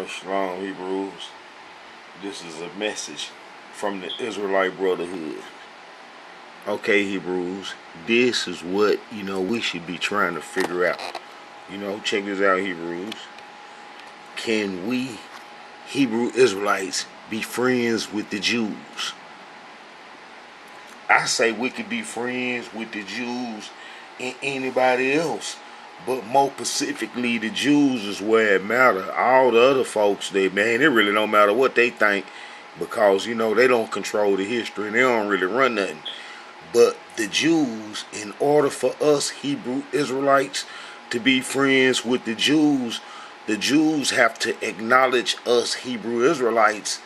Shalom, Hebrews. This is a message from the Israelite Brotherhood. Okay, Hebrews, this is what, we should be trying to figure out. Check this out, Hebrews. Can we, Hebrew Israelites, be friends with the Jews? I say we could be friends with the Jews and anybody else. But more specifically, the Jews is where it matters. All the other folks, it really don't matter what they think, because, they don't control the history and they don't really run nothing. But the Jews, in order for us Hebrew Israelites to be friends with the Jews have to acknowledge us Hebrew Israelites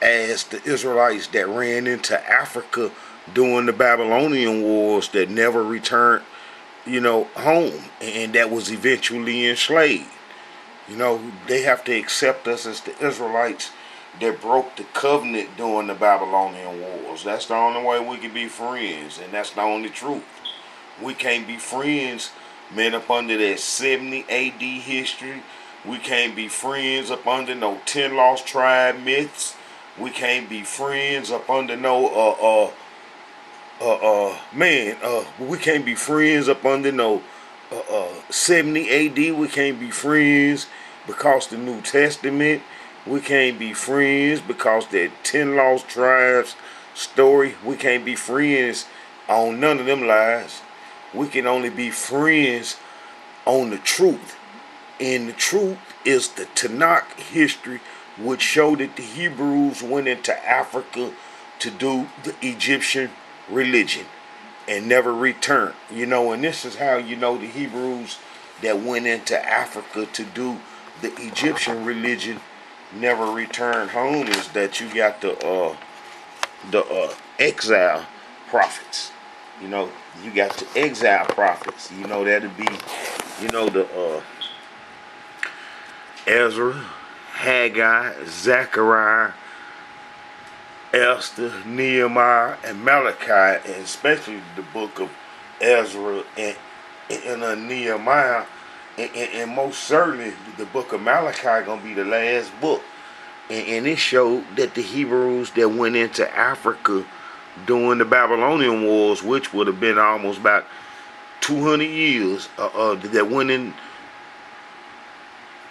as the Israelites that ran into Africa during the Babylonian wars that never returned home, and that was eventually enslaved. They have to accept us as the Israelites that broke the covenant during the Babylonian wars. That's the only way we can be friends, and that's the only truth. We can't be friends, up under that 70 AD history. We can't be friends up under no 10 lost tribe myths. We can't be friends up under no we can't be friends up under no 70 AD. We can't be friends because the New Testament. We can't be friends because that 10 lost tribes story. We can't be friends on none of them lies. We can only be friends on the truth. And the truth is the Tanakh history, which showed that the Hebrews went into Africa to do the Egyptian religion and never returned. And this is how the Hebrews that went into Africa to do the Egyptian religion never returned home, is that you got the exile prophets. You got the exile prophets. That'd be the Ezra, Haggai, Zechariah, Esther, Nehemiah, and Malachi, and especially the book of Ezra and Nehemiah, and most certainly the book of Malachi gonna be the last book. And it showed that the Hebrews that went into Africa during the Babylonian wars, which would have been almost about 200 years, that went in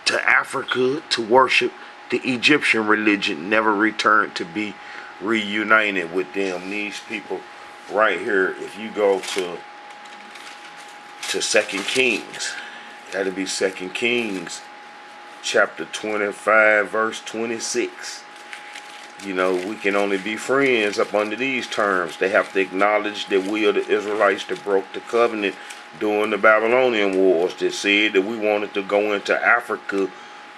to Africa to worship the Egyptian religion, never returned to be reunited with them. These people right here, if you go to 2 Kings, that'll be 2 Kings chapter 25 verse 26. We can only be friends up under these terms. They have to acknowledge that we are the Israelites that broke the covenant during the Babylonian wars, that said that we wanted to go into Africa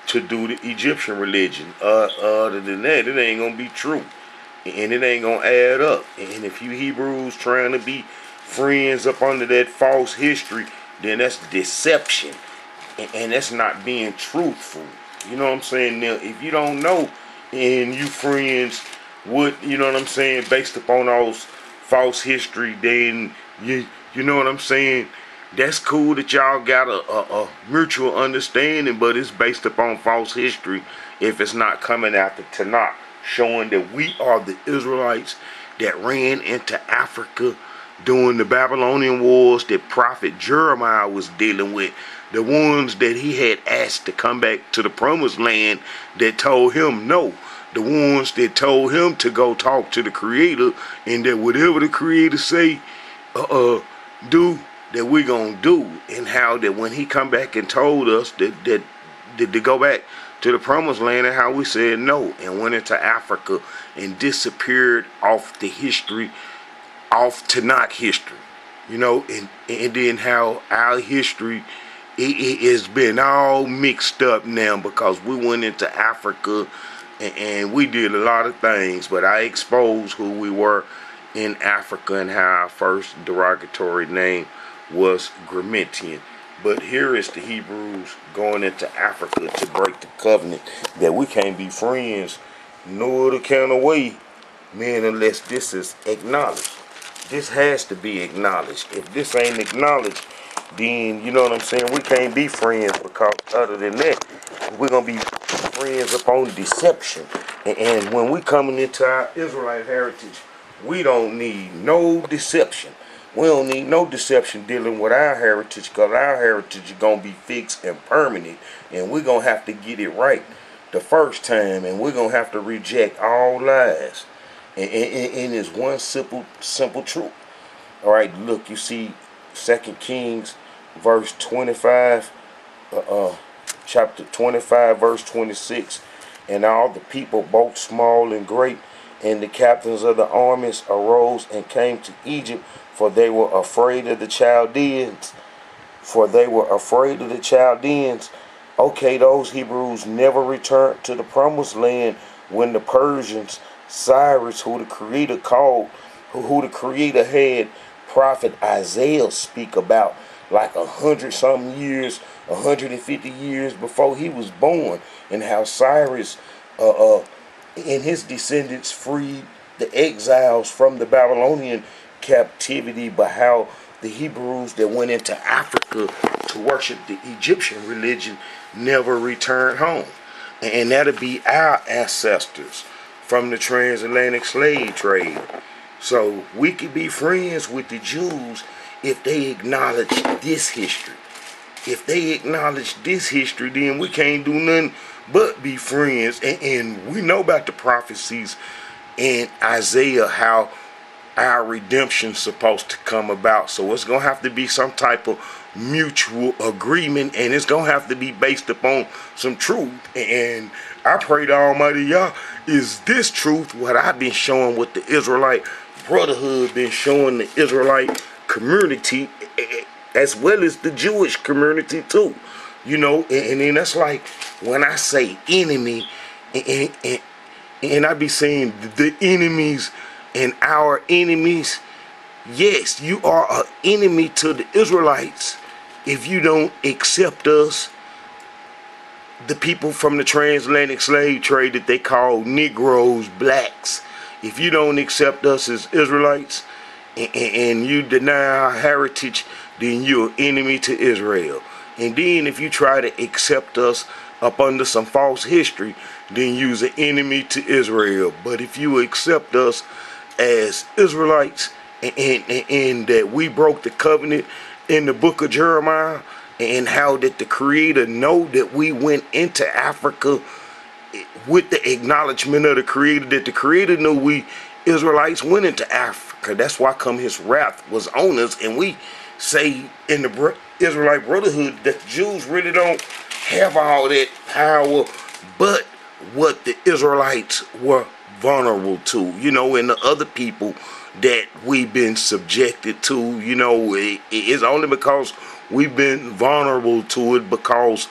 to do the Egyptian religion. Other than that, it ain't gonna be true, and it ain't gonna add up. And if you Hebrews trying to be friends up under that false history, then that's deception, and that's not being truthful. You know what I'm saying? Now, if you don't know and you friends with, based upon those false history, then you know what I'm saying? That's cool that y'all got a mutual understanding, but it's based upon false history if it's not coming out the Tanakh, showing that we are the Israelites that ran into Africa during the Babylonian wars that prophet Jeremiah was dealing with, the ones that he had asked to come back to the promised land that told him no, the ones that told him to go talk to the Creator, and that whatever the Creator say do, that we gonna do. And how that when he come back and told us that to go back to the promised land, and how we said no and went into Africa and disappeared off the history, off Tanakh history, and then how our history it has been all mixed up now, because we went into Africa and we did a lot of things, but I exposed who we were in Africa and how our first derogatory name was Gramentian. But here is the Hebrews going into Africa to break the covenant, that we can't be friends no other kind of way, unless this is acknowledged. This has to be acknowledged. If this ain't acknowledged, then, we can't be friends, because other than that, we're going to be friends upon deception. And when we coming into our Israelite heritage, we don't need no deception. We don't need no deception dealing with our heritage, because our heritage is going to be fixed and permanent. And we're going to have to get it right the first time. And we're going to have to reject all lies. And it's one simple truth. All right, look, you see 2 Kings verse 25, chapter 25 verse 26. And all the people, both small and great, and the captains of the armies arose and came to Egypt, for they were afraid of the Chaldeans. Okay, those Hebrews never returned to the promised land when the Persians, Cyrus, who the Creator had prophet Isaiah speak about, like 100-something years, 150 years before he was born, and how Cyrus and his descendants freed the exiles from the Babylonian captivity, but how the Hebrews that went into Africa to worship the Egyptian religion never returned home. And that'll be our ancestors from the transatlantic slave trade. So we could be friends with the Jews if they acknowledge this history. If they acknowledge this history, then we can't do nothing but be friends. And we know about the prophecies in Isaiah, how our redemption's supposed to come about. So it's going to have to be some type of mutual agreement, and it's going to have to be based upon some truth. And I pray to Almighty Yah, is this truth what I've been showing, what the Israelite Brotherhood been showing the Israelite community, as well as the Jewish community too. You know, and then that's like when I say enemy, and I be saying the enemies and our enemies. Yes, you are an enemy to the Israelites if you don't accept us, the people from the transatlantic slave trade that they call Negroes, blacks. If you don't accept us as Israelites and you deny our heritage, then you're an enemy to Israel. And then if you try to accept us up under some false history, then you're an enemy to Israel. But if you accept us as Israelites, and that we broke the covenant in the book of Jeremiah, and how that the Creator know that we went into Africa with the acknowledgement of the Creator, that the Creator knew we Israelites went into Africa. That's why come his wrath was on us. And we say in the Israelite Brotherhood that the Jews really don't have all that power, but what the Israelites were vulnerable to, you know, and the other people that we've been subjected to, you know, it's only because we've been vulnerable to it because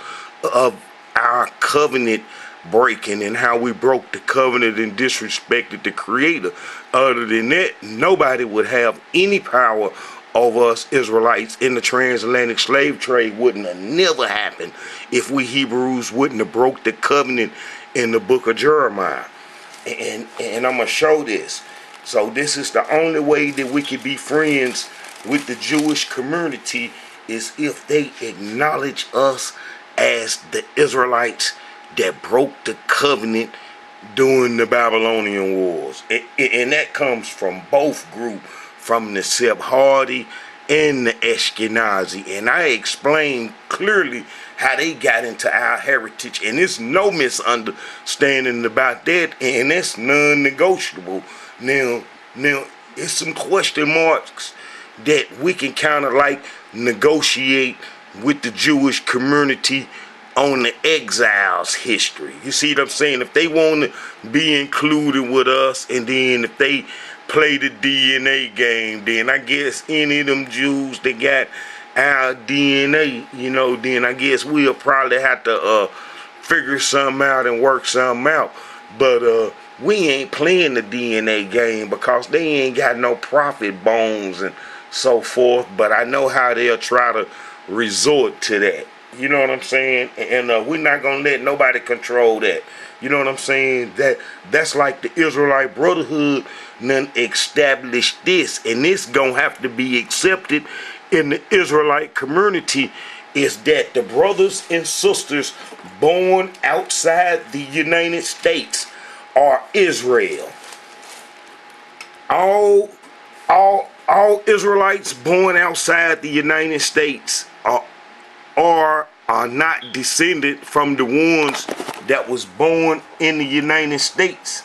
of our covenant breaking and how we broke the covenant and disrespected the Creator. Other than that, nobody would have any power over us Israelites. In the transatlantic slave trade wouldn't have never happened if we Hebrews wouldn't have broke the covenant in the book of Jeremiah. And I'm going to show this. So this is the only way that we can be friends with the Jewish community, is if they acknowledge us as the Israelites that broke the covenant during the Babylonian Wars. And that comes from both groups, from the Sephardi and the Ashkenazi. And I explained clearly how they got into our heritage, and there's no misunderstanding about that, and that's non-negotiable. Now, it's some question marks that we can kind of like negotiate with the Jewish community on the exiles history. You see what I'm saying? If they want to be included with us, and then if they play the DNA game, then I guess any of them Jews that got our DNA, you know, then I guess we'll probably have to figure something out and work something out. But we ain't playing the DNA game because they ain't got no prophet bones and so forth. But I know how they'll try to resort to that. You know what I'm saying? And we're not going to let nobody control that. You know what I'm saying? That's like the Israelite Brotherhood done established this. And this going to have to be accepted in the Israelite community is that the brothers and sisters born outside the United States are Israel. All Israelites born outside the United States are not descended from the ones that was born in the United States.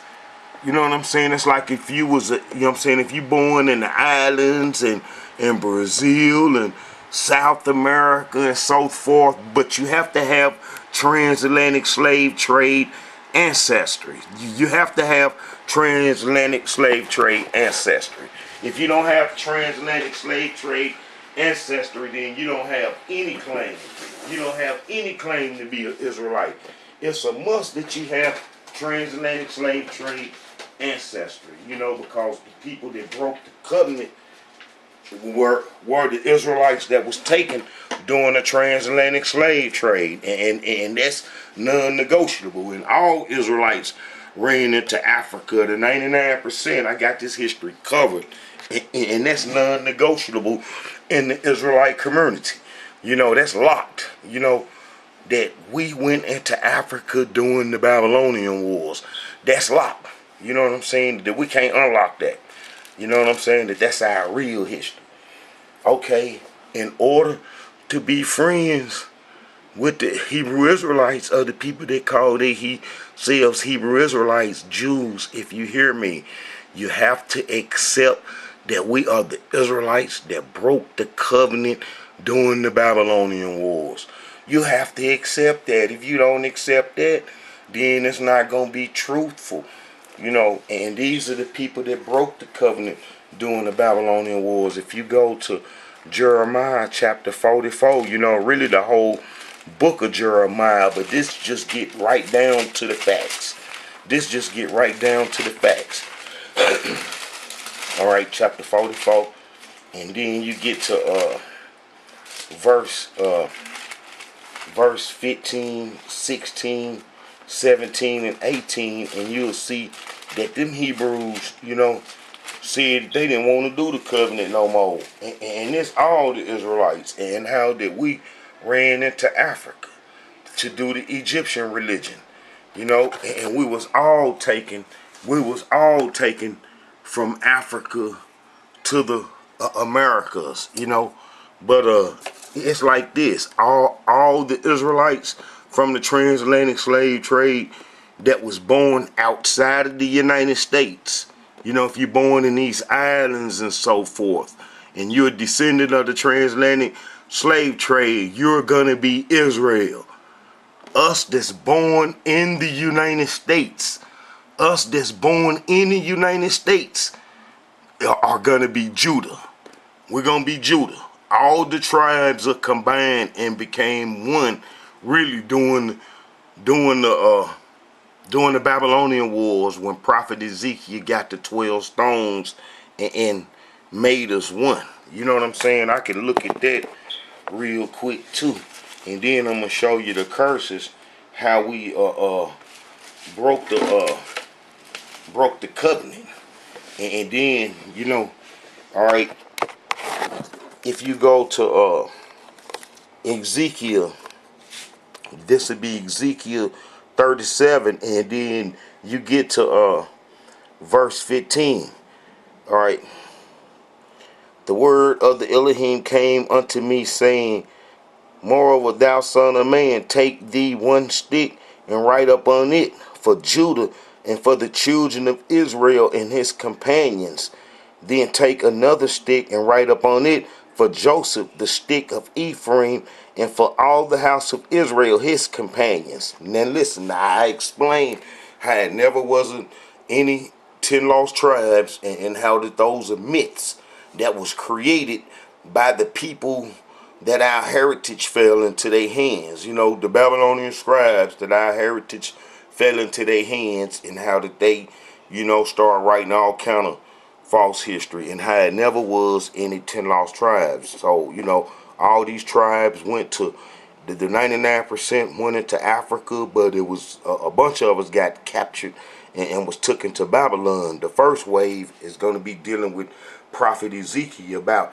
You know what I'm saying? It's like if you was, you know what I'm saying, if you born in the islands and in Brazil and South America and so forth, but you have to have transatlantic slave trade ancestry. You have to have transatlantic slave trade ancestry. If you don't have transatlantic slave trade ancestry, then you don't have any claim. You don't have any claim to be an Israelite. It's a must that you have transatlantic slave trade ancestry, you know, because the people that broke the covenant were the Israelites that was taken during the transatlantic slave trade, and that's non-negotiable. And all Israelites ran into Africa. The 99%, I got this history covered, and that's non-negotiable in the Israelite community. You know, that's locked. You know, that we went into Africa during the Babylonian Wars. That's locked. You know what I'm saying? That we can't unlock that. You know what I'm saying? That's our real history. Okay, in order to be friends with the Hebrew Israelites, or the people that call themselves Hebrew Israelites, Jews, if you hear me, you have to accept that we are the Israelites that broke the covenant during the Babylonian Wars. You have to accept that. If you don't accept that, then it's not going to be truthful. You know, and these are the people that broke the covenant during the Babylonian Wars. If you go to Jeremiah chapter 44, you know, really the whole book of Jeremiah, but this just get right down to the facts. This just get right down to the facts. All right, chapter 44, and then you get to verse 15, 16, 17, and 18, and you'll see that them Hebrews, you know, said they didn't want to do the covenant no more. And it's all the Israelites, and how that we ran into Africa to do the Egyptian religion, you know, and we was all taken from Africa to the Americas, you know. But it's like this: all the Israelites from the transatlantic slave trade that was born outside of the United States, you know, if you're born in these islands and so forth, and you're a descendant of the transatlantic slave trade, you're gonna be Israel. Us that's born in the United States, are gonna be Judah. We're gonna be Judah. All the tribes are combined and became one, really during the Babylonian Wars, when Prophet Ezekiel got the 12 stones and made us one. You know what I'm saying? I can look at that real quick too, and then I'm gonna show you the curses, how we broke the covenant, and then, you know, all right. If you go to Ezekiel, this would be Ezekiel 37, and then you get to verse 15. All right. The word of the Elohim came unto me, saying, moreover, thou son of man, take thee one stick and write upon it for Judah and for the children of Israel and his companions. Then take another stick and write upon it for Joseph, the stick of Ephraim, and for all the house of Israel, his companions. Now listen, I explained how it never wasn't any 10 lost tribes, and how that those are myths that was created by the people that our heritage fell into their hands. You know, the Babylonian scribes, that our heritage fell into their hands, and how that they, you know, start writing all kind of false history, and how it never was any 10 lost tribes. So, you know, all these tribes went to, the 99% went into Africa, but it was a bunch of us got captured and was taken to Babylon. The first wave is going to be dealing with Prophet Ezekiel about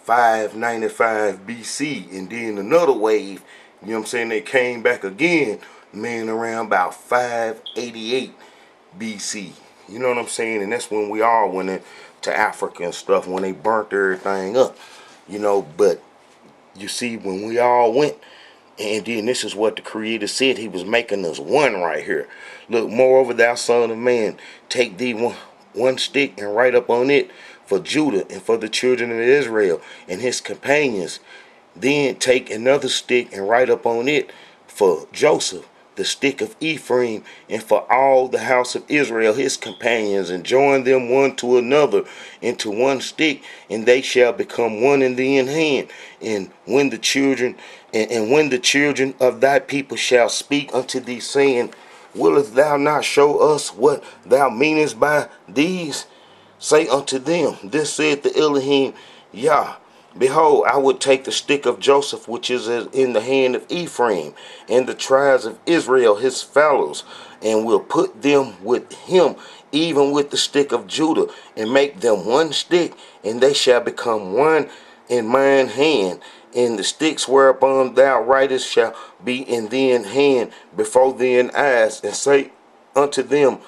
595 BC, and then another wave, you know what I'm saying, they came back again, man, around about 588 BC. You know what I'm saying? And that's when we all went into Africa and stuff, when they burnt everything up, you know. But you see, when we all went, and then this is what the Creator said, he was making us one right here. Look, moreover, thou son of man, take thee one stick and write up on it for Judah and for the children of Israel and his companions. Then take another stick and write up on it for Joseph, the stick of Ephraim, and for all the house of Israel, his companions, and join them one to another into one stick, and they shall become one in thee in hand. And when the children of thy people shall speak unto thee, saying, willest thou not show us what thou meanest by these? Say unto them, this saith the Elohim Yah, behold, I would take the stick of Joseph, which is in the hand of Ephraim, and the tribes of Israel, his fellows, and will put them with him, even with the stick of Judah, and make them one stick, and they shall become one in mine hand. And the sticks whereupon thou writest shall be in thine hand before thine eyes, and say unto them,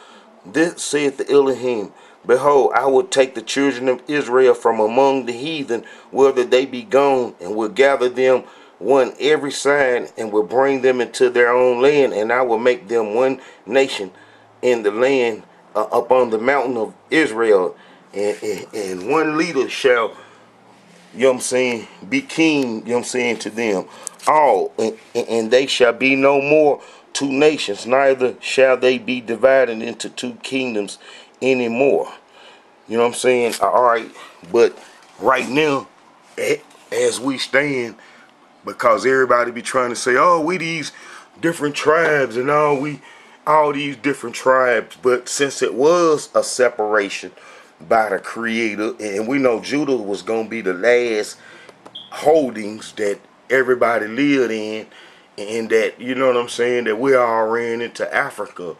this saith the Elohim, behold, I will take the children of Israel from among the heathen, whether they be gone, and will gather them one every side, and will bring them into their own land, and I will make them one nation in the land upon the mountain of Israel, and one leader shall, you know what I'm saying, be king, you know what I'm saying, to them all, and they shall be no more two nations, neither shall they be divided into two kingdoms anymore. You know what I'm saying? All right, but right now, as we stand, because everybody be trying to say, oh, we these different tribes and all these different tribes, but since it was a separation by the Creator, and we know Judah was going to be the last holdings that everybody lived in, and that, you know what I'm saying, that we all ran into Africa,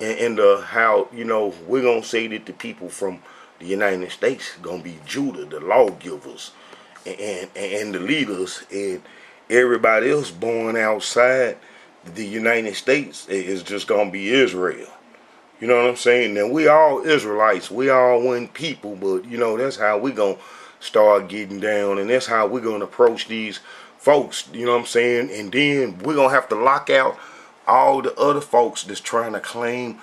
and how, you know, we're going to say that the people from the United States going to be Judah, the lawgivers, and the leaders, and everybody else born outside the United States is just going to be Israel. You know what I'm saying? Now, we all Israelites. We all one people. But, you know, that's how we going to start getting down. And that's how we're going to approach these folks. You know what I'm saying? And then we're going to have to lock out all the other folks that's trying to claim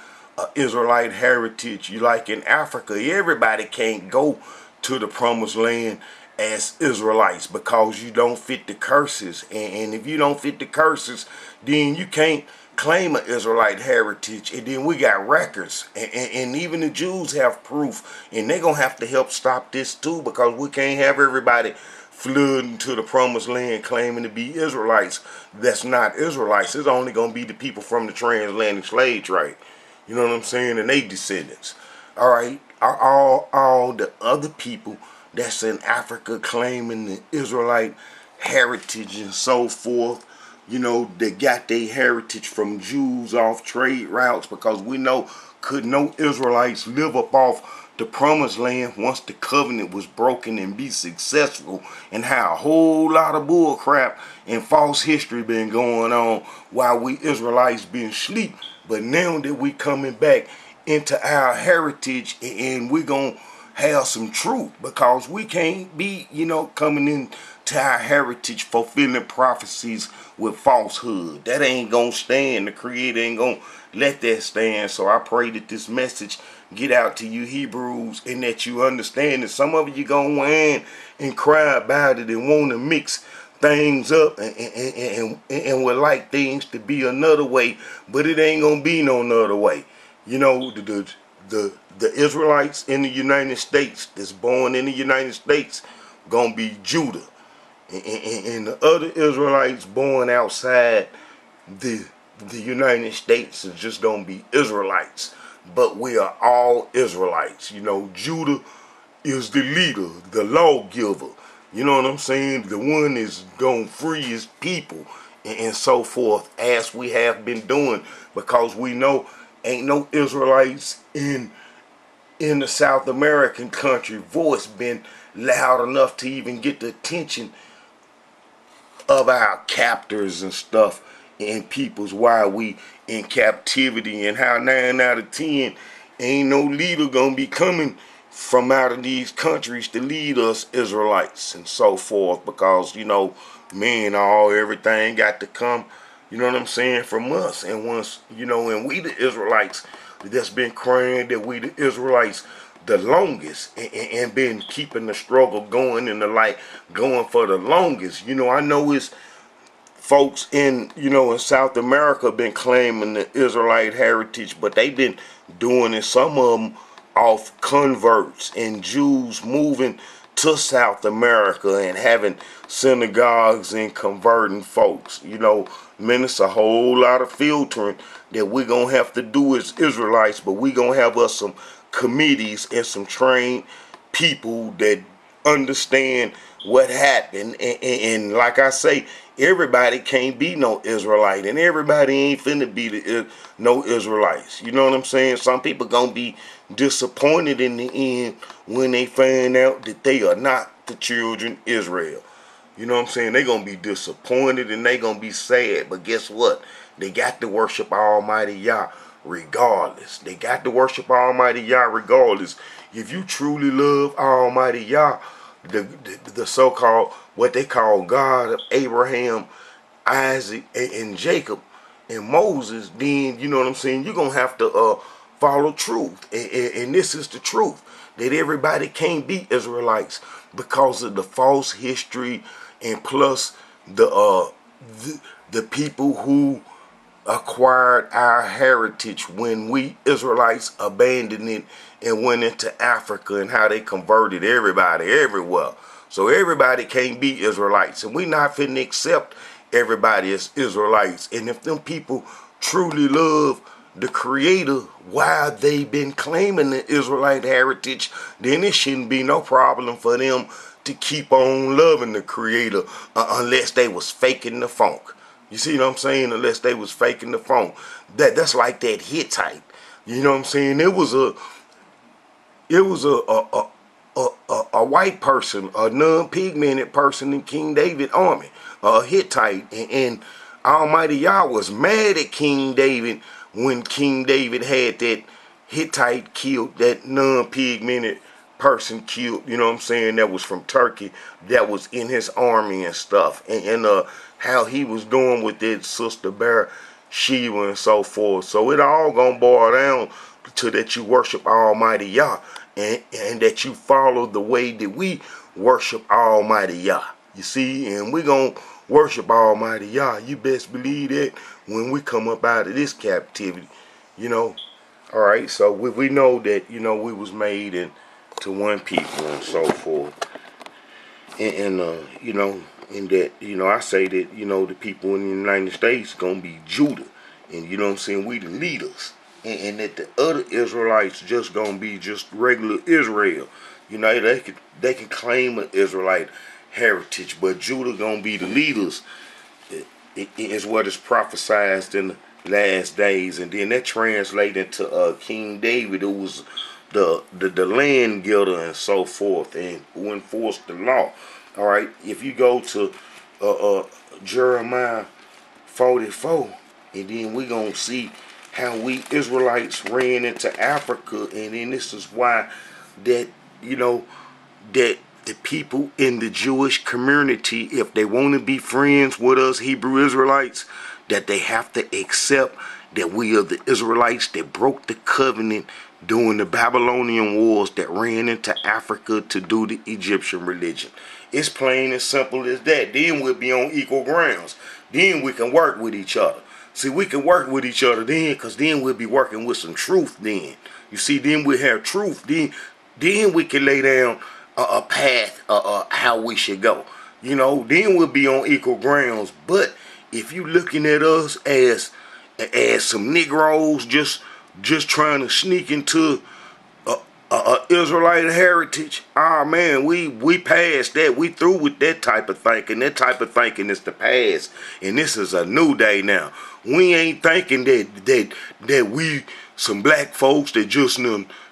Israelite heritage. You like in Africa, everybody can't go to the promised land as Israelites because you don't fit the curses. And if you don't fit the curses, then you can't claim an Israelite heritage. And then we got records, and even the Jews have proof, and they're gonna have to help stop this too, because we can't have everybody flooding to the promised land claiming to be Israelites that's not Israelites. It's only gonna be the people from the transatlantic slave trade, you know what I'm saying, and they descendants. All right, all the other people that's in Africa claiming the Israelite heritage and so forth, you know, they got their heritage from Jews off trade routes, because we know, could no Israelites live up off the promised land once the covenant was broken and be successful, and how a whole lot of bull crap and false history been going on while we Israelites been asleep. But now that we coming back into our heritage, and we gonna have some truth, because we can't be, you know, coming in to our heritage fulfilling prophecies with falsehood. That ain't gonna stand. The Creator ain't gonna let that stand. So I pray that this message get out to you Hebrews, and that you understand that some of you gonna whine and cry about it and want to mix things up and would like things to be another way, but it ain't gonna be no other way. You know, the Israelites in the United States that's born in the United States gonna be Judah, and the other Israelites born outside the United States is just gonna be Israelites. But we are all Israelites. You know, Judah is the leader, the lawgiver. You know what I'm saying? The one is gonna free his people and so forth, as we have been doing, because we know ain't no Israelites in in the South American country voice been loud enough to even get the attention of our captors and stuff and peoples while we in captivity, and how 9 out of 10 ain't no leader gonna be coming from out of these countries to lead us Israelites and so forth, because man, everything got to come, you know what I'm saying, from us. And once, and we the Israelites that's been crying that we the Israelites the longest, and been keeping the struggle going and the light going for the longest. I know it's folks in South America been claiming the Israelite heritage, but they been doing it, some of them off converts and Jews moving to South America and having synagogues and converting folks. Man, it's a whole lot of filtering that we're going to have to do as Israelites, but we're going to have us some committees and some trained people that understand what happened. And like I say, everybody can't be no Israelite, and everybody ain't finna be no Israelites. You know what I'm saying? Some people gonna be disappointed in the end when they find out that they are not the children Israel. You know what I'm saying? They gonna be disappointed and they gonna be sad. But guess what? They got to worship Almighty Yah regardless. They got to worship Almighty Yah regardless. If you truly love Almighty Yah, the so-called, what they call God of Abraham, Isaac, and Jacob, and Moses, then, you know what I'm saying, you're going to have to follow truth. And this is the truth, that everybody can't be Israelites because of the false history, and plus the people who acquired our heritage when we Israelites abandoned it and went into Africa, and how they converted everybody everywhere. So everybody can't be Israelites, and we not finna accept everybody as Israelites. And if them people truly love the Creator while they been claiming the Israelite heritage, then it shouldn't be no problem for them to keep on loving the Creator, unless they was faking the funk. You see what I'm saying? Unless they was faking the funk. That's like that Hittite. You know what I'm saying? It was a white person, a non-pigmented person in King David's army, a Hittite, and Almighty Yah was mad at King David when King David had that Hittite killed, that non-pigmented person killed, you know what I'm saying, that was from Turkey, that was in his army and stuff, and how he was doing with that sister Bear Sheba and so forth. So it all gonna boil down to that you worship Almighty Yah, and that you follow the way that we worship Almighty Yah. You see, and we gonna worship Almighty Yah. You best believe that when we come up out of this captivity, All right, so we know that, we was made into one people and so forth. And and that, I say that, the people in the United States gonna be Judah. And you know what I'm saying, we the leaders. And that the other Israelites just gonna be just regular Israel. They can claim an Israelite heritage, but Judah gonna be the leaders. It is what is prophesied in the last days, and then that translated into King David, who was the land getter and so forth, and who enforced the law. All right, if you go to Jeremiah 44, and then we gonna see how we Israelites ran into Africa, and then this is why that that the people in the Jewish community, if they want to be friends with us Hebrew Israelites, that they have to accept that we are the Israelites that broke the covenant during the Babylonian wars that ran into Africa to do the Egyptian religion. It's plain and simple as that. Then we'll be on equal grounds. Then we can work with each other. See, we can work with each other then, because then we'll be working with some truth then. You see, then we'll have truth. Then we can lay down a path how we should go. Then we'll be on equal grounds. But if you looking at us as some Negroes just trying to sneak into Israelite heritage. Ah man, we passed that. We through with that type of thinking. That type of thinking is the past, and this is a new day now. We ain't thinking that we some black folks that just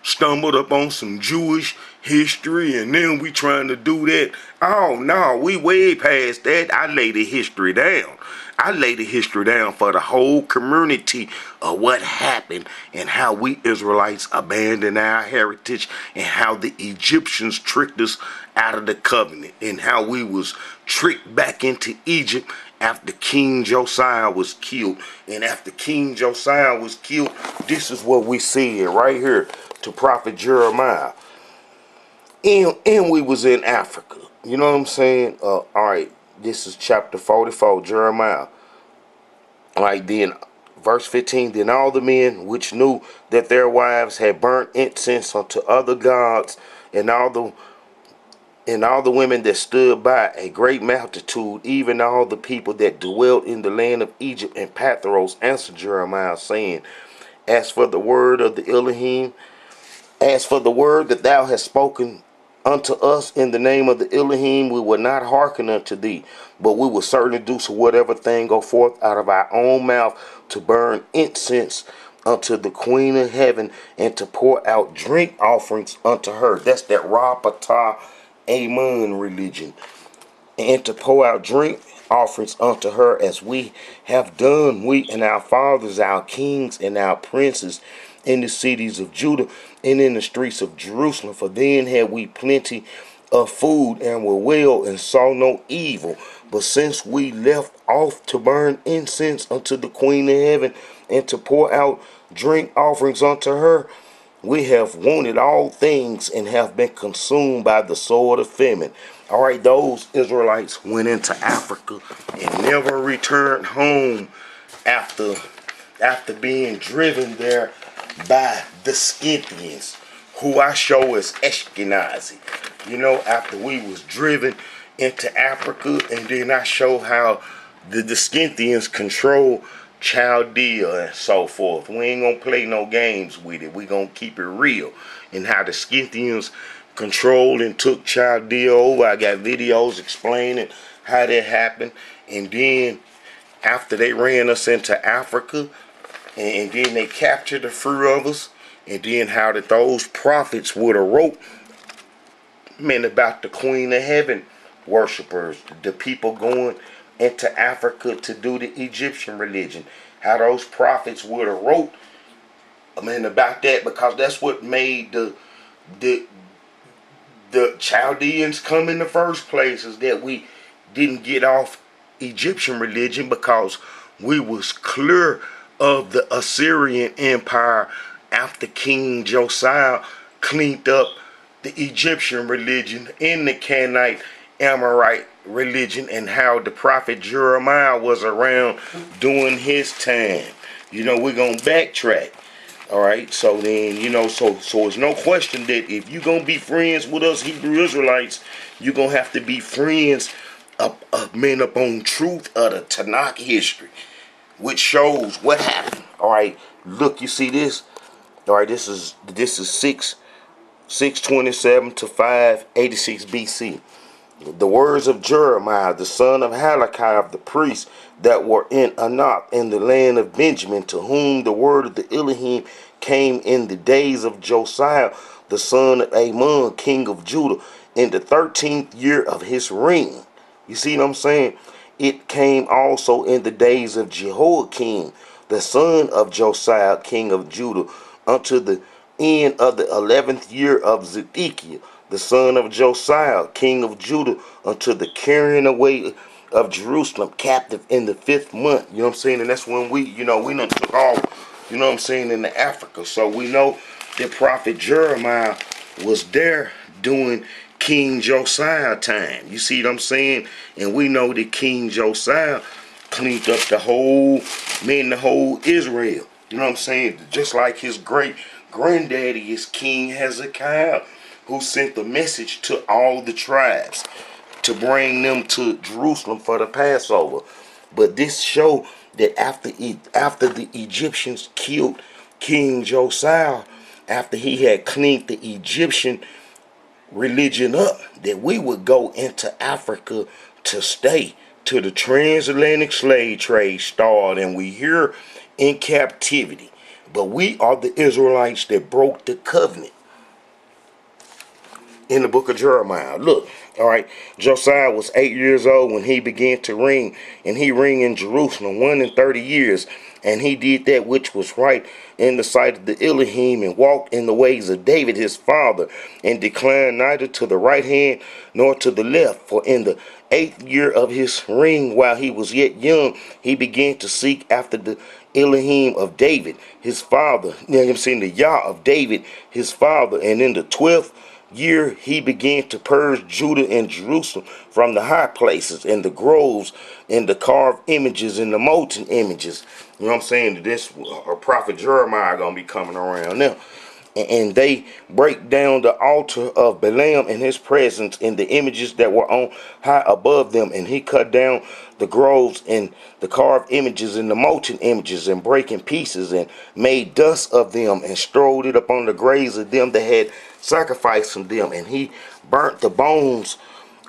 stumbled up on some Jewish history, and then we trying to do that. Oh no, we way past that. I lay the history down. I lay the history down for the whole community of what happened and how we Israelites abandoned our heritage and how the Egyptians tricked us out of the covenant and how we was tricked back into Egypt after King Josiah was killed. And after King Josiah was killed, this is what we see right here to Prophet Jeremiah. And we was in Africa. You know what I'm saying? All right. This is chapter 44, Jeremiah. All right, then, verse 15. Then all the men which knew that their wives had burnt incense unto other gods, and all the women that stood by, a great multitude, even all the people that dwelt in the land of Egypt and Pathros, answered Jeremiah, saying, As for the word of the Elohim, as for the word that thou hast spoken unto us in the name of the Elohim, we will not hearken unto thee, but we will certainly do so whatever thing go forth out of our own mouth to burn incense unto the Queen of Heaven and to pour out drink offerings unto her. That's that Rapatah Amun religion. And to pour out drink offerings unto her as we have done, we and our fathers, our kings and our princes, in the cities of Judah and in the streets of Jerusalem. For then had we plenty of food and were well and saw no evil. But since we left off to burn incense unto the Queen of Heaven and to pour out drink offerings unto her, we have wanted all things and have been consumed by the sword of famine. All right, those Israelites went into Africa and never returned home after being driven there by the Scythians, who I show as Ashkenazi. You know, after we was driven into Africa, and then I show how the Scythians control Chaldea and so forth. We ain't gonna play no games with it. We gonna keep it real. And how the Scythians controlled and took Chaldea over. I got videos explaining how that happened. And then after they ran us into Africa, and then they captured the fruit of us, and then how that those prophets would have wrote, man, about the Queen of Heaven worshippers, the people going into Africa to do the Egyptian religion, how those prophets would have wrote, man, about that, because that's what made the Chaldeans come in the first place, is that we didn't get off Egyptian religion because we was clear of the Assyrian Empire after King Josiah cleaned up the Egyptian religion and the Canaanite Amorite religion, and how the prophet Jeremiah was around during his time. You know, we're going to backtrack. All right, so then, you know, so it's no question that if you're going to be friends with us Hebrew Israelites, you're going to have to be friends of men up on truth of the Tanakh history, which shows what happened. All right, look, you see this? All right, this is 627 to 586 BC. The words of Jeremiah, the son of Halakah of the priests that were in Anak in the land of Benjamin, to whom the word of the Elohim came in the days of Josiah, the son of Amon, king of Judah, in the 13th year of his reign. You see what I'm saying? It came also in the days of Jehoiakim, the son of Josiah, king of Judah, unto the end of the 11th year of Zedekiah, the son of Josiah, king of Judah, unto the carrying away of Jerusalem captive in the 5th month. You know what I'm saying? And that's when we done took off, you know what I'm saying, into Africa. So we know that prophet Jeremiah was there during King Josiah time. You see what I'm saying? And we know that King Josiah cleaned up the whole Israel. You know what I'm saying? Just like his great granddaddy is King Hezekiah, who sent the message to all the tribes to bring them to Jerusalem for the Passover. But this show that after the Egyptians killed King Josiah, after he had cleaned the Egyptian religion up, that we would go into Africa to stay till the transatlantic slave trade started and we here in captivity. But we are the Israelites that broke the covenant in the book of Jeremiah. Look, all right, Josiah was 8 years old when he began to reign, and he reigned in Jerusalem 1 and 30 years. And he did that which was right in the sight of the Elohim, and walked in the ways of David his father, and declined neither to the right hand nor to the left. For in the 8th year of his reign, while he was yet young, he began to seek after the Elohim of David his father. You know what I'm saying? The Yah of David his father. And in the 12th year he began to purge Judah and Jerusalem from the high places and the groves and the carved images and the molten images. You know what I'm saying? This prophet Jeremiah gonna be coming around now. And they break down the altar of Balaam in his presence and the images that were on high above them. And he cut down the groves and the carved images and the molten images, and break in pieces, and made dust of them, and strode it upon the graves of them that had sacrificed from them. And he burnt the bones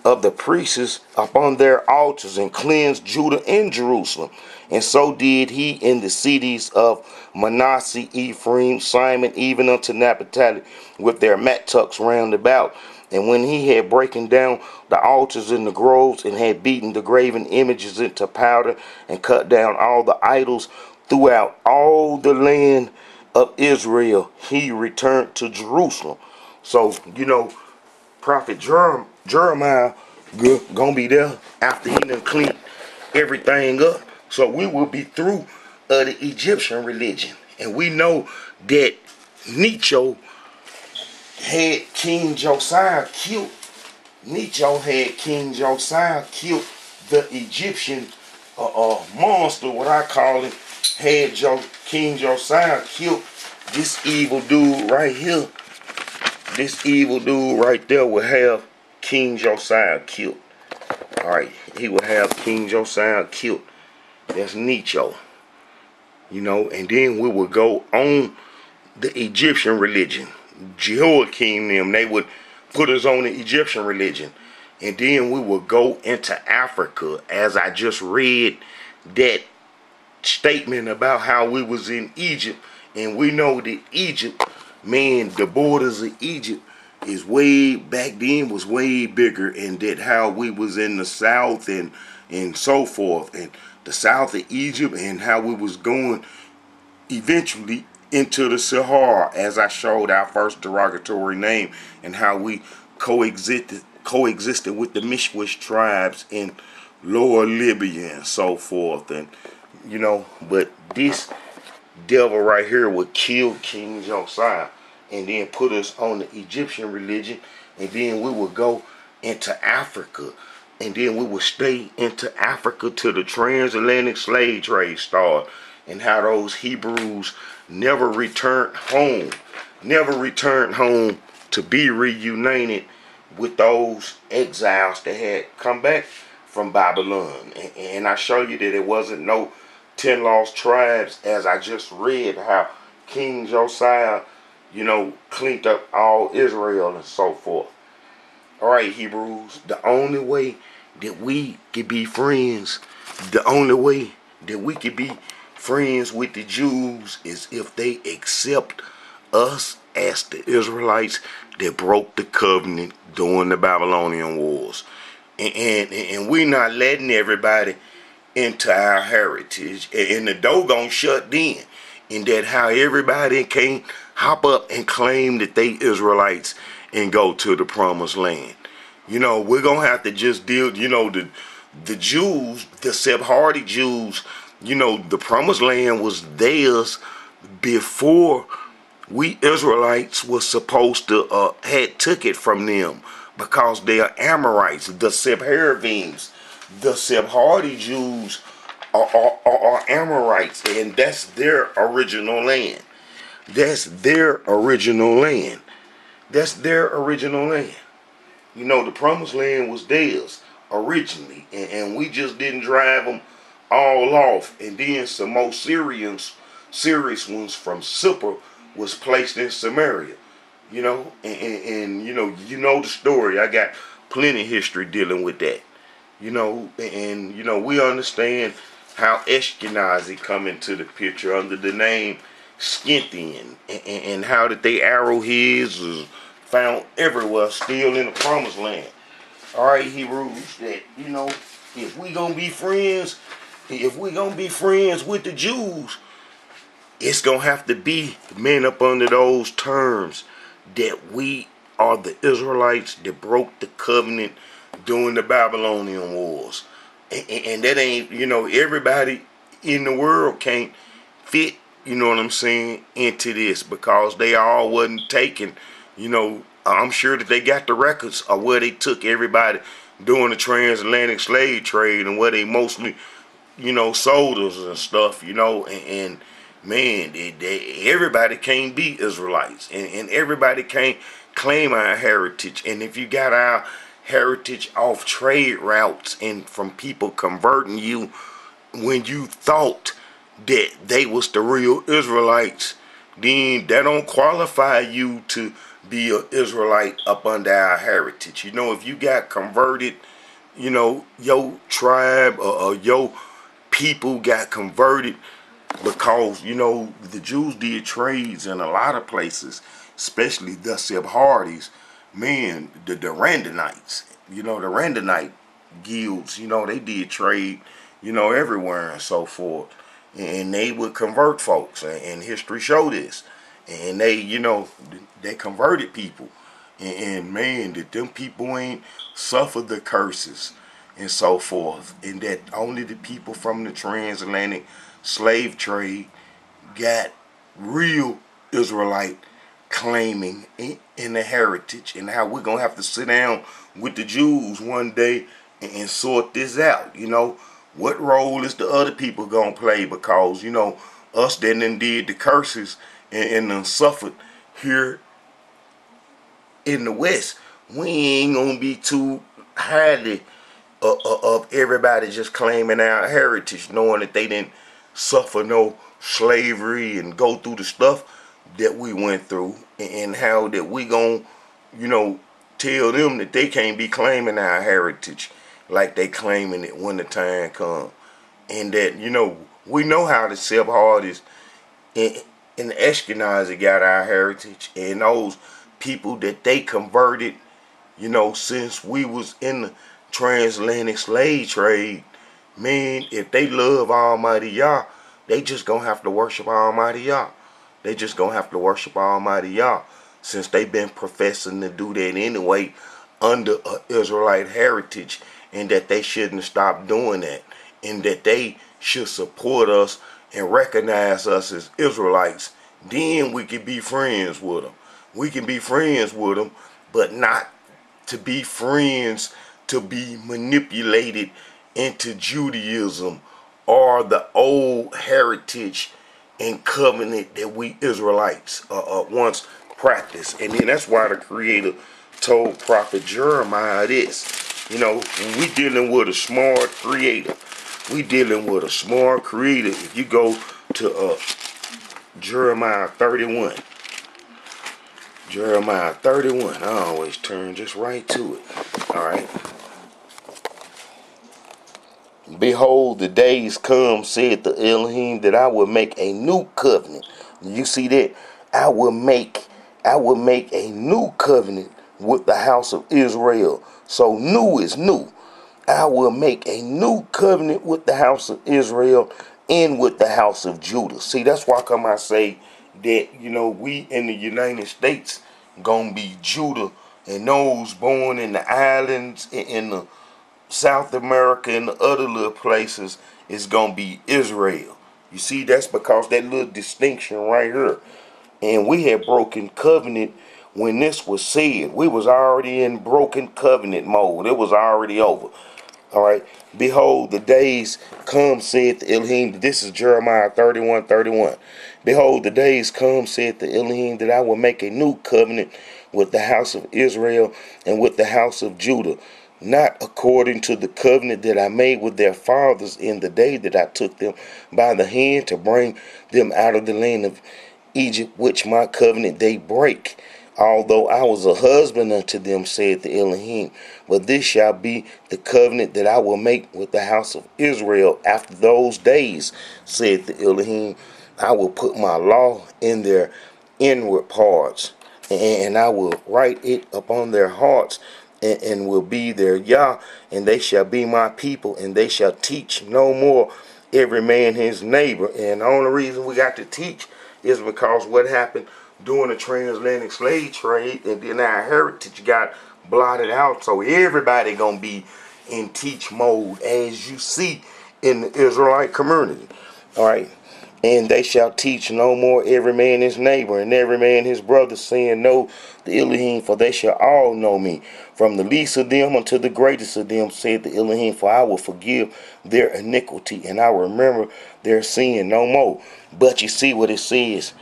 of the priests upon their altars, and cleansed Judah and Jerusalem. And so did he in the cities of Manasseh, Ephraim, Simon, even unto Naphtali, with their mattucks round about. And when he had broken down the altars in the groves, and had beaten the graven images into powder, and cut down all the idols throughout all the land of Israel, he returned to Jerusalem. So, Prophet Jeremiah gonna be there after he done cleaned everything up. So we will be through the Egyptian religion. And we know that Necho had King Josiah killed. Necho had King Josiah killed the Egyptian monster, what I call it. Had King Josiah killed this evil dude right here. This evil dude right there will have King Josiah killed. Alright, he will have King Josiah killed. That's Necho. And then we will go on the Egyptian religion. Jehoiakim them, they would put us on the Egyptian religion. And then we will go into Africa, as I just read that statement about how we was in Egypt. And we know that Egypt, man, the borders of Egypt is way back then was way bigger, and that how we was in the south and so forth, and the south of Egypt, and how we was going eventually into the Sahara, as I showed our first derogatory name, and how we coexisted with the Mishwish tribes in Lower Libya and so forth. And but this devil right here would kill King Josiah and then put us on the Egyptian religion, and then we would go into Africa, and then we would stay into Africa till the transatlantic slave trade started, and how those Hebrews never returned home to be reunited with those exiles that had come back from Babylon. And I show you that it wasn't no 10 lost tribes, as I just read how King Josiah cleaned up all Israel and so forth. Alright, Hebrews, the only way that we could be friends, with the Jews is if they accept us as the Israelites that broke the covenant during the Babylonian wars. And we're not letting everybody into our heritage, and the door gonna shut then. And that how everybody can't hop up and claim that they Israelites and go to the promised land. We're gonna have to just deal, the Jews, the Sephardic Jews, the promised land was theirs before we Israelites were supposed to had took it from them, because they are Amorites, the Sephardims. The Sephardic Jews are Amorites, and that's their original land. The promised land was theirs originally, and we just didn't drive them all off. And then some more serious ones from Cyprus was placed in Samaria. And you know the story. I got plenty of history dealing with that. We understand how Ashkenazi come into the picture under the name Scythian, and how that they arrowheads was found everywhere, still in the promised land. All right, Hebrews, that if we gonna be friends, with the Jews, it's gonna have to be men up under those terms that we are the Israelites that broke the covenant during the Babylonian wars. And that ain't, everybody in the world can't fit, what I'm saying, into this, because they all wasn't taken. I'm sure that they got the records of where they took everybody during the transatlantic slave trade, and where they mostly, sold us and stuff, and man, everybody can't be Israelites, and everybody can't claim our heritage. And if you got our heritage off trade routes and from people converting you when you thought that they was the real Israelites, then that don't qualify you to be an Israelite up under our heritage. If you got converted, your tribe or your people got converted because, the Jews did trades in a lot of places, especially the Sephardi's, man, the Randanites, the Randonite guilds, they did trade, everywhere and so forth. And they would convert folks, and history showed this. And they converted people. And man, that them people ain't suffered the curses and so forth. And that only the people from the transatlantic slave trade got real Israelite claiming in the heritage, and how we're gonna have to sit down with the Jews one day and sort this out. What role is the other people gonna play? Because us that done did the curses and done suffered here in the West, we ain't gonna be too highly of everybody just claiming our heritage, knowing that they didn't suffer no slavery and go through the stuff that we went through, and how that we gonna, tell them that they can't be claiming our heritage like they claiming it when the time come. And that, we know how the Sephardi's and the Ashkenazi got our heritage, and those people that they converted, since we was in the transatlantic slave trade, man, if they love Almighty Yah, they just gonna have to worship Almighty Yah. They just gonna have to worship Almighty Yah, since they been professing to do that anyway under a Israelite heritage, and that they shouldn't stop doing that, and that they should support us and recognize us as Israelites. Then we can be friends with them. We can be friends with them, but not to be friends to be manipulated into Judaism or the old heritage and covenant that we Israelites once practiced. And then that's why the Creator told Prophet Jeremiah this. When we dealing with a smart Creator, we dealing with a smart Creator. If you go to Jeremiah 31, I always turn just right to it. All right. Behold, the days come, said the Elohim, that I will make a new covenant. You see that? I will make a new covenant with the house of Israel. So new is new. I will make a new covenant with the house of Israel and with the house of Judah. See, that's why come I say that, we in the United States gonna be Judah, and those born in the islands, in the South America and the other little places is gonna be Israel. You see, that's because that little distinction right here. And we had broken covenant when this was said. We was already in broken covenant mode. It was already over. All right. Behold, the days come, said the Elohim. This is Jeremiah 31:31. Behold, the days come, said the Elohim, that I will make a new covenant with the house of Israel and with the house of Judah, not according to the covenant that I made with their fathers in the day that I took them by the hand to bring them out of the land of Egypt, which my covenant they break. Although I was a husband unto them, said the Elohim. But this shall be the covenant that I will make with the house of Israel after those days, said the Elohim. I will put my law in their inward parts, and I will write it upon their hearts, and will be their Yah, and they shall be my people, and they shall teach no more every man his neighbor. And the only reason we got to teach is because what happened during the transatlantic slave trade, and then our heritage got blotted out. So everybody gonna be in teach mode, as you see in the Israelite community. All right. And they shall teach no more every man his neighbor and every man his brother, saying, Know the Elohim, for they shall all know me, from the least of them unto the greatest of them, said the Elohim. For I will forgive their iniquity, and I will remember their sin no more. But you see what it says,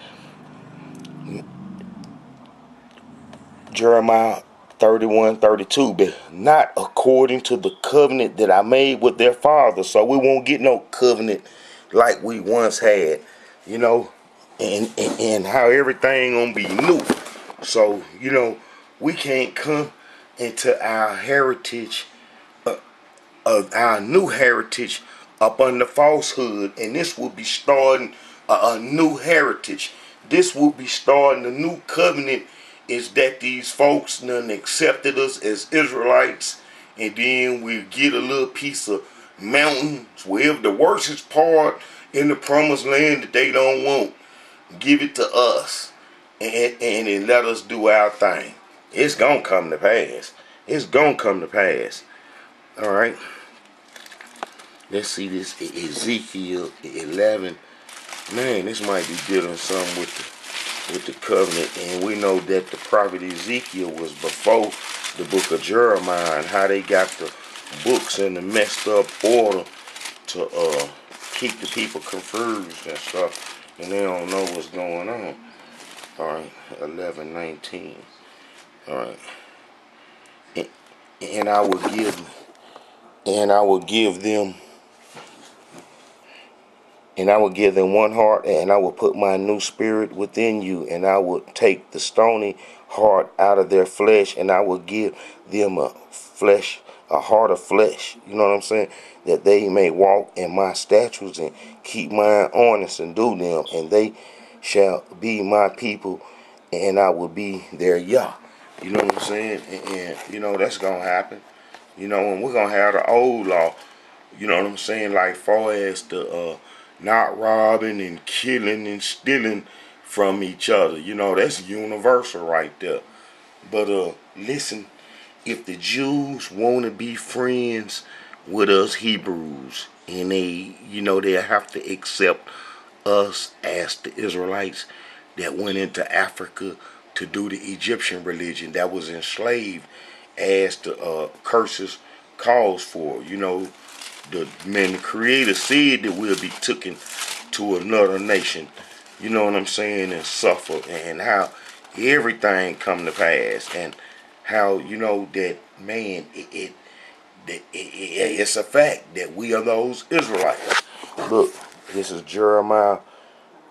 Jeremiah 31:32, but not according to the covenant that I made with their fathers. So we won't get no covenant like we once had, you know, and how everything gonna be new. So, you know, we can't come into our heritage, of our new heritage, up under falsehood, and this will be starting a new heritage. This will be starting a new covenant. Is that these folks done accepted us as Israelites, and then we get a little piece of mountains, wherever the worstest part in the promised land that they don't want, give it to us, and let us do our thing. It's gonna come to pass. It's gonna come to pass. All right. Let's see this Ezekiel 11. Man, this might be dealing something with the covenant, and we know that the prophet Ezekiel was before the book of Jeremiah, and how they got the books in the messed up order to keep the people confused and stuff, and they don't know what's going on. All right, 11:19. All right, and I will give them. And I will give them one heart, and I will put my new spirit within you, and I will take the stony heart out of their flesh, and I will give them a heart of flesh. You know what I'm saying? That they may walk in my statutes and keep mine honest and do them, and they shall be my people, and I will be their Yah. You know what I'm saying? And you know that's gonna happen. You know, and we're gonna have the old law. You know what I'm saying? Like far as the not robbing and killing and stealing from each other. You know, that's universal right there. But listen, if the Jews want to be friends with us Hebrews, and they have to accept us as the Israelites that went into Africa to do the Egyptian religion that was enslaved, as the curses calls for. You know, the Creator said that we'll be taken to another nation. You know what I'm saying, and suffer, and how everything come to pass, and how that man, it's a fact that we are those Israelites. Look, this is Jeremiah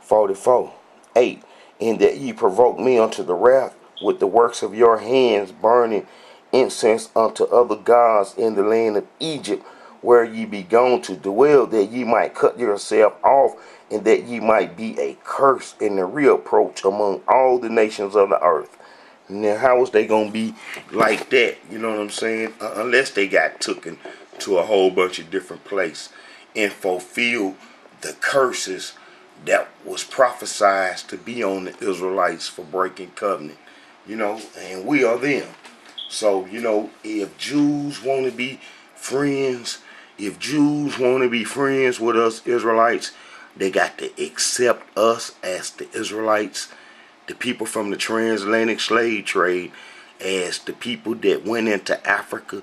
44:8. In that ye provoke me unto the wrath with the works of your hands, burning incense unto other gods in the land of Egypt, where ye be gone to dwell, that ye might cut yourself off, and that ye might be a curse and a reproach among all the nations of the earth. Now, how is they gonna be like that? You know what I'm saying? Unless they got taken to a whole bunch of different places and fulfilled the curses that was prophesied to be on the Israelites for breaking covenant. You know, and we are them. So, if Jews want to be friends, if Jews want to be friends with us Israelites, they got to accept us as the Israelites, the people from the transatlantic slave trade, as the people that went into Africa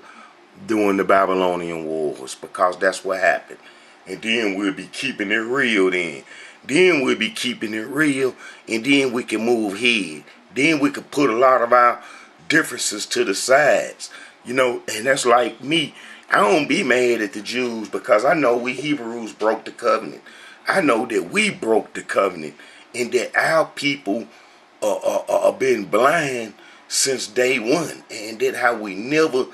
during the Babylonian Wars, because that's what happened. And then we'll be keeping it real then. Then we'll be keeping it real, and then we can move ahead. Then we can put a lot of our differences to the sides. And that's like me. I don't be mad at the Jews because I know we Hebrews broke the covenant. I know that we broke the covenant, and that our people are been blind since day one, and that how we never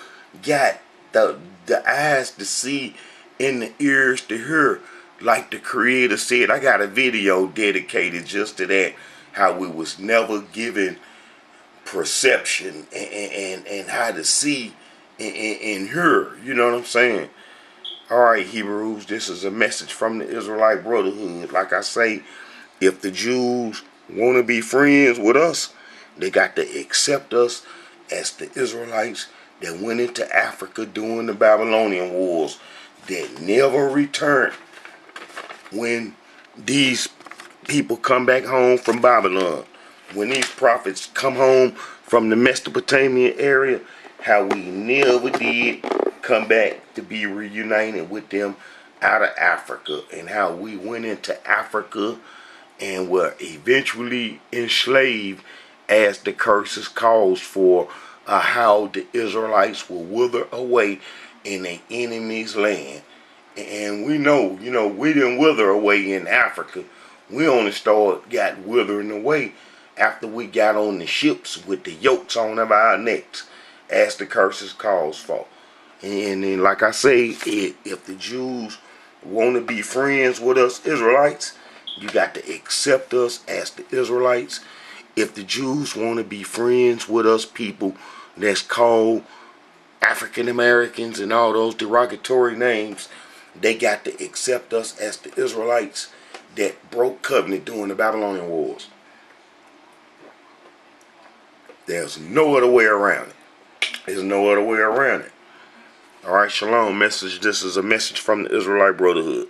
got the eyes to see and the ears to hear, like the Creator said. I got a video dedicated just to that, how we was never given perception and how to see and hear. You know what I'm saying? All right, Hebrews, this is a message from the Israelite Brotherhood. Like I say, if the Jews want to be friends with us, they got to accept us as the Israelites that went into Africa during the Babylonian wars, that never returned when these people come back home from Babylon. When these prophets come home from the Mesopotamian area, how we never did come back to be reunited with them out of Africa, and how we went into Africa and were eventually enslaved as the curses calls for, how the Israelites will wither away in the enemy's land. And we know, we didn't wither away in Africa. We only got withering away after we got on the ships with the yokes on of our necks, as the curses calls for. And then, like I say, if the Jews want to be friends with us Israelites, you got to accept us as the Israelites. If the Jews want to be friends with us people that's called African Americans and all those derogatory names, they got to accept us as the Israelites that broke covenant during the Babylonian wars. There's no other way around it. There's no other way around it. All right, shalom message. This is a message from the Israelite Brotherhood.